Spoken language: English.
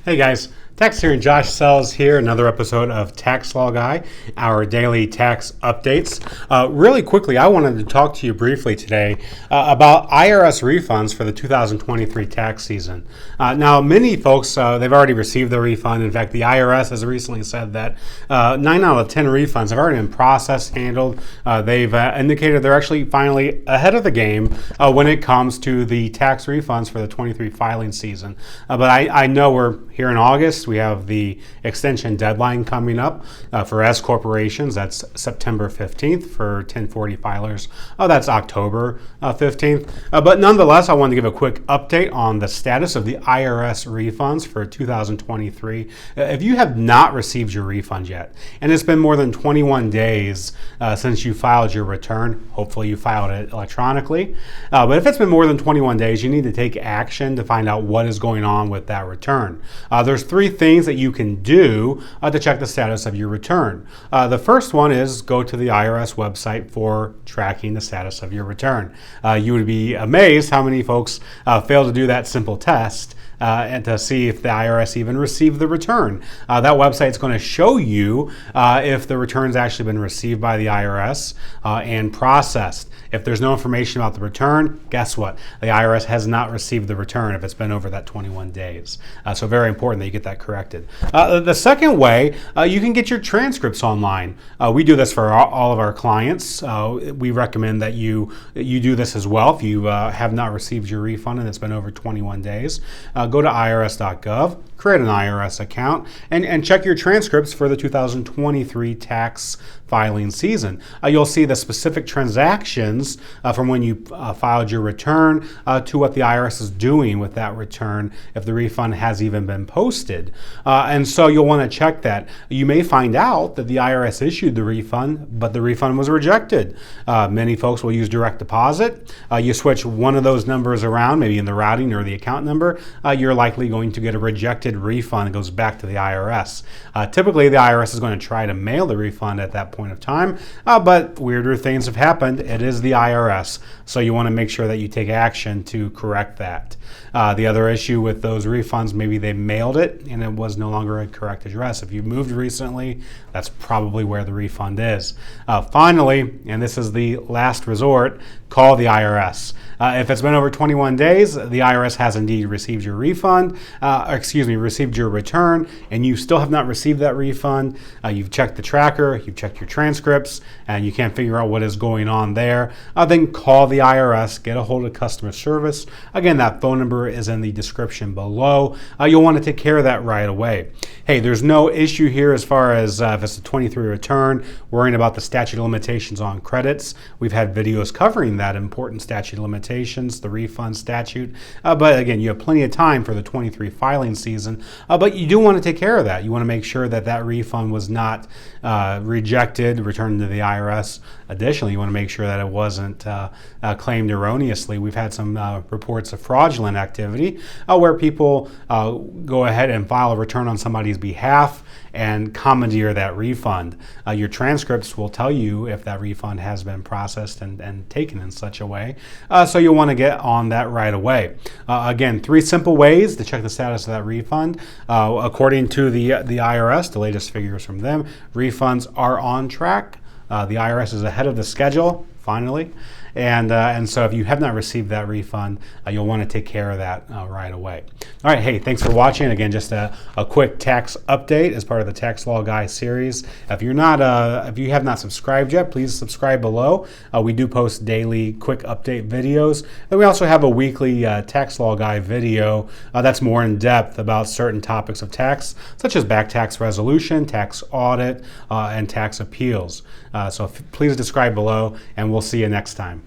Hey guys, Tax here and Josh Sells here, another episode of Tax Law Guy, our daily tax updates. Really quickly, I wanted to talk to you briefly today about IRS refunds for the 2023 tax season. Now, many folks, they've already received their refund. In fact, the IRS has recently said that 9 out of 10 refunds have already been processed, handled. They've indicated they're actually finally ahead of the game when it comes to the tax refunds for the 23 filing season. But I know we're here in August. We have the extension deadline coming up for S corporations. That's September 15th. For 1040 filers, that's October 15th. But nonetheless, I wanted to give a quick update on the status of the IRS refunds for 2023. If you have not received your refund yet, and it's been more than 21 days since you filed your return, hopefully you filed it electronically. But if it's been more than 21 days, you need to take action to find out what is going on with that return. There's three things that you can do to check the status of your return. The first one is go to the IRS website for tracking the status of your return. You would be amazed how many folks fail to do that simple test and to see if the IRS even received the return. That website is going to show you if the return's actually been received by the IRS and processed. If there's no information about the return, guess what? The IRS has not received the return if it's been over that 21 days. So very important that you get that corrected. The second way, you can get your transcripts online. We do this for all of our clients. We recommend that you do this as well if you have not received your refund and it's been over 21 days. Go to irs.gov, create an IRS account, and check your transcripts for the 2023 tax filing season. You'll see the specific transactions from when you filed your return to what the IRS is doing with that return, if the refund has even been posted. And so you'll want to check that. You may find out that the IRS issued the refund, but the refund was rejected. Many folks will use direct deposit. You switch one of those numbers around, maybe in the routing or the account number, you're likely going to get a rejected refund that goes back to the IRS. Typically, the IRS is going to try to mail the refund at that point of time, but weirder things have happened. It is the IRS, so you want to make sure that you take action to correct that. The other issue with those refunds, maybe they mailed it and it was no longer a correct address. If you moved recently, that's probably where the refund is. Finally, and this is the last resort, call the IRS. If it's been over 21 days, the IRS has indeed received your refund, received your return, and you still have not received that refund. You've checked the tracker, you've checked your transcripts, and you can't figure out what is going on there, then call the IRS, get a hold of customer service. Again, that phone number is in the description below. You'll want to take care of that right away. Hey, there's no issue here as far as if it's a 23 return, worrying about the statute of limitations on credits. We've had videos covering that important statute of limitations, the refund statute. But again, you have plenty of time for the 23 filing season, but you do want to take care of that. You want to make sure that that refund was not rejected, returned to the IRS. Additionally, you want to make sure that it wasn't claimed erroneously. We've had some reports of fraudulent activity where people go ahead and file a return on somebody's behalf and commandeer that refund. Your transcripts will tell you if that refund has been processed and taken in such a way. So you'll want to get on that right away. Again, three simple ways to check the status of that refund. According to the IRS, the latest figures from them, refunds are on track. The IRS is ahead of the schedule, finally. And so if you have not received that refund, you'll want to take care of that right away. All right, hey, thanks for watching. Again, just a quick tax update as part of the Tax Law Guy series. If you have not subscribed yet, please subscribe below. We do post daily quick update videos. And we also have a weekly Tax Law Guy video that's more in depth about certain topics of tax, such as back tax resolution, tax audit, and tax appeals. So please subscribe below, and we'll see you next time.